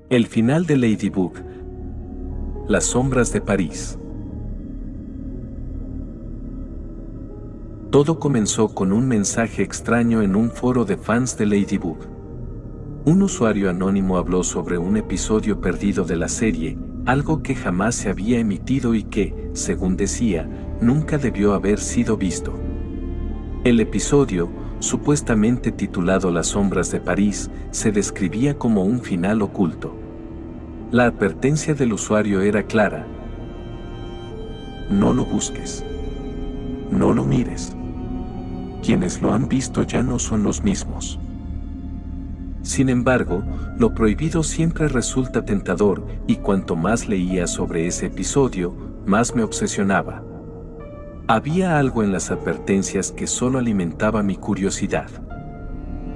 El final de Ladybug. Las sombras de París. Todo comenzó con un mensaje extraño en un foro de fans de Ladybug. Un usuario anónimo habló sobre un episodio perdido de la serie, algo que jamás se había emitido y que, según decía, nunca debió haber sido visto. El episodio, supuestamente titulado Las sombras de París, se describía como un final oculto. La advertencia del usuario era clara: no lo busques. No lo mires. Quienes lo han visto ya no son los mismos. Sin embargo, lo prohibido siempre resulta tentador, y cuanto más leía sobre ese episodio, más me obsesionaba. Había algo en las advertencias que solo alimentaba mi curiosidad.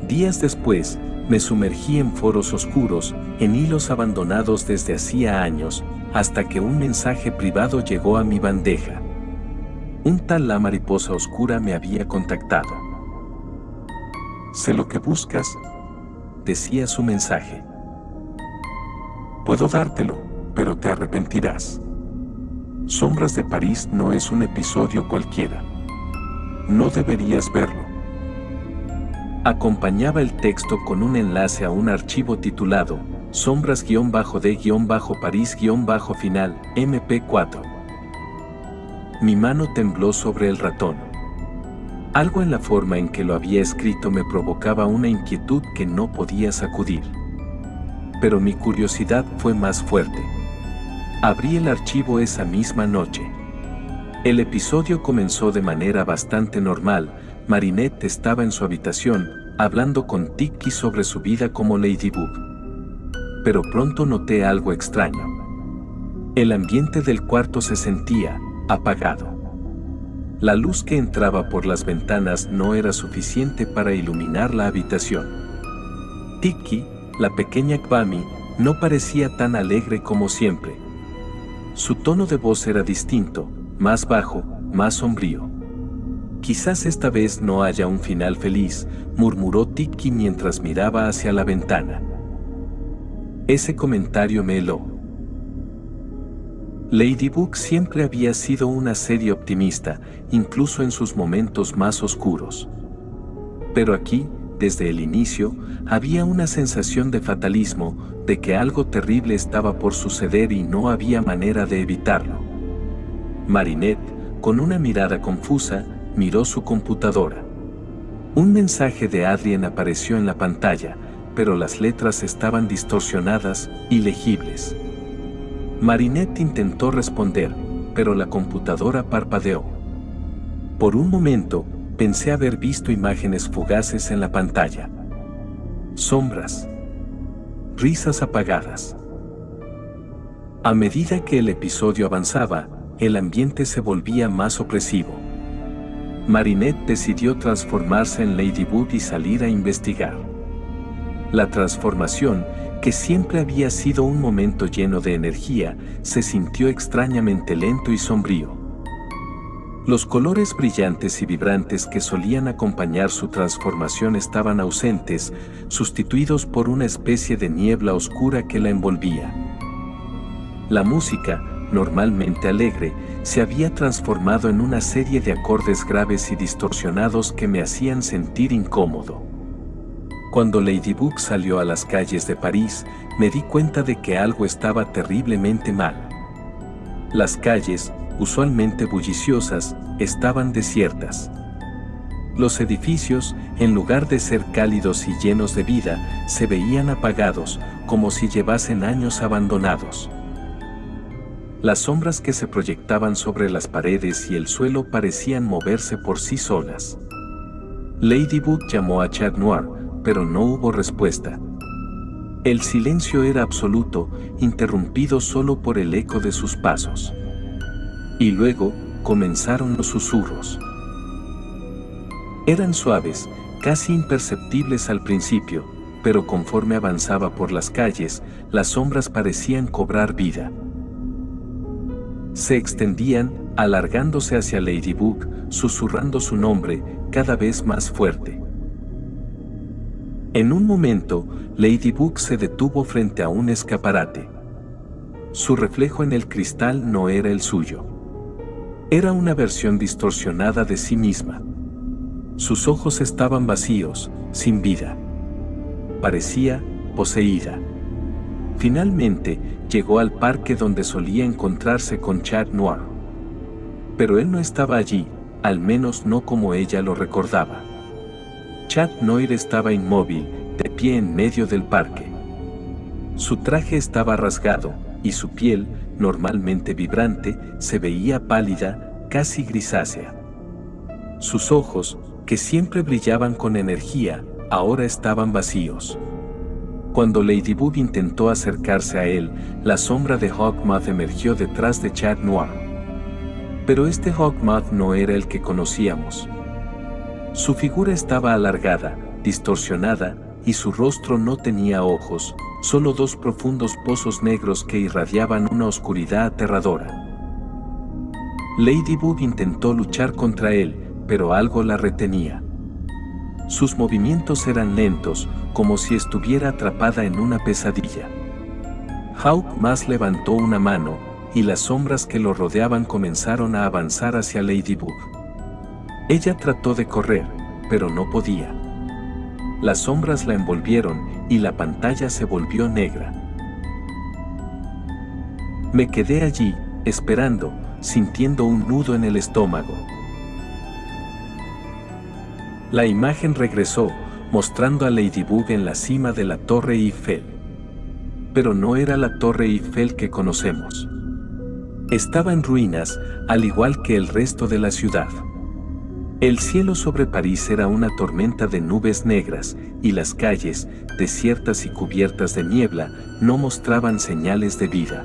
Días después, me sumergí en foros oscuros, en hilos abandonados desde hacía años, hasta que un mensaje privado llegó a mi bandeja. Un tal La Mariposa Oscura me había contactado. Sé lo que buscas, decía su mensaje. Puedo dártelo, pero te arrepentirás. Sombras de París no es un episodio cualquiera. No deberías verlo. Acompañaba el texto con un enlace a un archivo titulado Sombras-de-París-Final MP4. Mi mano tembló sobre el ratón. Algo en la forma en que lo había escrito me provocaba una inquietud que no podía sacudir. Pero mi curiosidad fue más fuerte. Abrí el archivo esa misma noche. El episodio comenzó de manera bastante normal. Marinette estaba en su habitación, hablando con Tiki sobre su vida como Ladybug. Pero pronto noté algo extraño. El ambiente del cuarto se sentía apagado. La luz que entraba por las ventanas no era suficiente para iluminar la habitación. Tiki, la pequeña Kwami, no parecía tan alegre como siempre. Su tono de voz era distinto, más bajo, más sombrío. Quizás esta vez no haya un final feliz, murmuró Tiki mientras miraba hacia la ventana. Ese comentario me heló. Ladybug siempre había sido una serie optimista, incluso en sus momentos más oscuros. Pero aquí, desde el inicio, había una sensación de fatalismo, de que algo terrible estaba por suceder y no había manera de evitarlo. Marinette, con una mirada confusa, miró su computadora. Un mensaje de Adrien apareció en la pantalla, pero las letras estaban distorsionadas, ilegibles. Marinette intentó responder, pero la computadora parpadeó. Por un momento, pensé haber visto imágenes fugaces en la pantalla. Sombras. Risas apagadas. A medida que el episodio avanzaba, el ambiente se volvía más opresivo. Marinette decidió transformarse en Ladybug y salir a investigar. La transformación, que siempre había sido un momento lleno de energía, se sintió extrañamente lento y sombrío. Los colores brillantes y vibrantes que solían acompañar su transformación estaban ausentes, sustituidos por una especie de niebla oscura que la envolvía. La música, normalmente alegre, se había transformado en una serie de acordes graves y distorsionados que me hacían sentir incómodo. Cuando Ladybug salió a las calles de París, me di cuenta de que algo estaba terriblemente mal. Las calles, usualmente bulliciosas, estaban desiertas. Los edificios, en lugar de ser cálidos y llenos de vida, se veían apagados, como si llevasen años abandonados. Las sombras que se proyectaban sobre las paredes y el suelo parecían moverse por sí solas. Ladybug llamó a Chat Noir, pero no hubo respuesta. El silencio era absoluto, interrumpido solo por el eco de sus pasos. Y luego, comenzaron los susurros. Eran suaves, casi imperceptibles al principio, pero conforme avanzaba por las calles, las sombras parecían cobrar vida. Se extendían, alargándose hacia Ladybug, susurrando su nombre, cada vez más fuerte. En un momento, Ladybug se detuvo frente a un escaparate. Su reflejo en el cristal no era el suyo. Era una versión distorsionada de sí misma. Sus ojos estaban vacíos, sin vida. Parecía poseída. Finalmente, llegó al parque donde solía encontrarse con Chat Noir. Pero él no estaba allí, al menos no como ella lo recordaba. Chat Noir estaba inmóvil, de pie en medio del parque. Su traje estaba rasgado, y su piel, normalmente vibrante, se veía pálida, casi grisácea. Sus ojos, que siempre brillaban con energía, ahora estaban vacíos. Cuando Ladybug intentó acercarse a él, la sombra de Hawkmoth emergió detrás de Chat Noir. Pero este Hawkmoth no era el que conocíamos. Su figura estaba alargada, distorsionada, y su rostro no tenía ojos, solo dos profundos pozos negros que irradiaban una oscuridad aterradora. Ladybug intentó luchar contra él, pero algo la retenía. Sus movimientos eran lentos, como si estuviera atrapada en una pesadilla. Hawkmoth levantó una mano, y las sombras que lo rodeaban comenzaron a avanzar hacia Ladybug. Ella trató de correr, pero no podía. Las sombras la envolvieron, y la pantalla se volvió negra. Me quedé allí, esperando, sintiendo un nudo en el estómago. La imagen regresó, mostrando a Ladybug en la cima de la Torre Eiffel. Pero no era la Torre Eiffel que conocemos. Estaba en ruinas, al igual que el resto de la ciudad. El cielo sobre París era una tormenta de nubes negras, y las calles, desiertas y cubiertas de niebla, no mostraban señales de vida.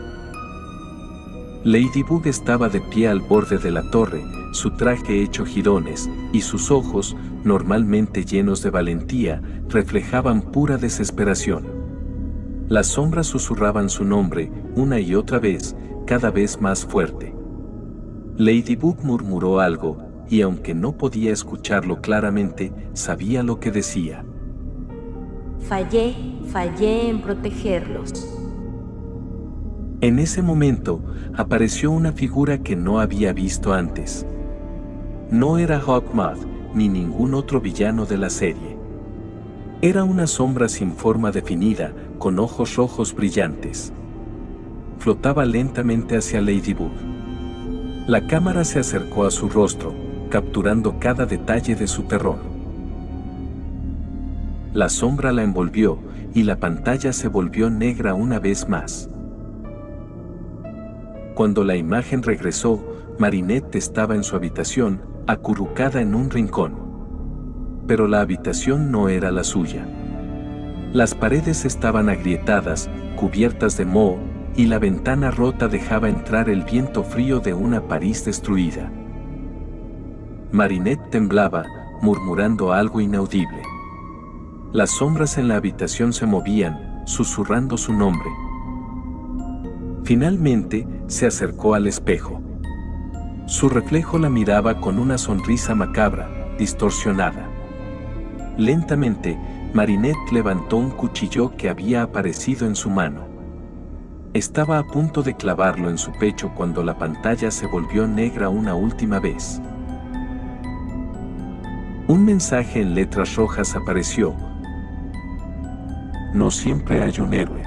Ladybug estaba de pie al borde de la torre, su traje hecho jirones, y sus ojos, normalmente llenos de valentía, reflejaban pura desesperación. Las sombras susurraban su nombre, una y otra vez, cada vez más fuerte. Ladybug murmuró algo, y aunque no podía escucharlo claramente, sabía lo que decía. Fallé en protegerlos. En ese momento, apareció una figura que no había visto antes. No era Hawkmoth, ni ningún otro villano de la serie. Era una sombra sin forma definida, con ojos rojos brillantes. Flotaba lentamente hacia Ladybug. La cámara se acercó a su rostro, capturando cada detalle de su terror. La sombra la envolvió, y la pantalla se volvió negra una vez más. Cuando la imagen regresó, Marinette estaba en su habitación, acurrucada en un rincón. Pero la habitación no era la suya. Las paredes estaban agrietadas, cubiertas de moho, y la ventana rota dejaba entrar el viento frío de una París destruida. Marinette temblaba, murmurando algo inaudible. Las sombras en la habitación se movían, susurrando su nombre. Finalmente, se acercó al espejo. Su reflejo la miraba con una sonrisa macabra, distorsionada. Lentamente, Marinette levantó un cuchillo que había aparecido en su mano. Estaba a punto de clavarlo en su pecho cuando la pantalla se volvió negra una última vez. Un mensaje en letras rojas apareció. No siempre hay un héroe.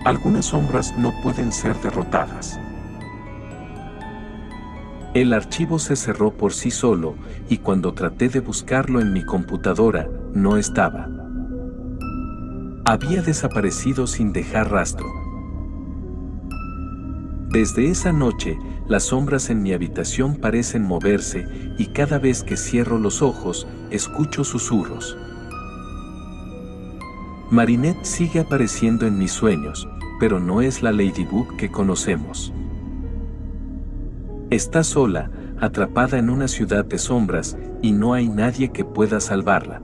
Algunas sombras no pueden ser derrotadas. El archivo se cerró por sí solo, y cuando traté de buscarlo en mi computadora, no estaba. Había desaparecido sin dejar rastro. Desde esa noche, las sombras en mi habitación parecen moverse, y cada vez que cierro los ojos, escucho susurros. Marinette sigue apareciendo en mis sueños, pero no es la Ladybug que conocemos. Está sola, atrapada en una ciudad de sombras, y no hay nadie que pueda salvarla.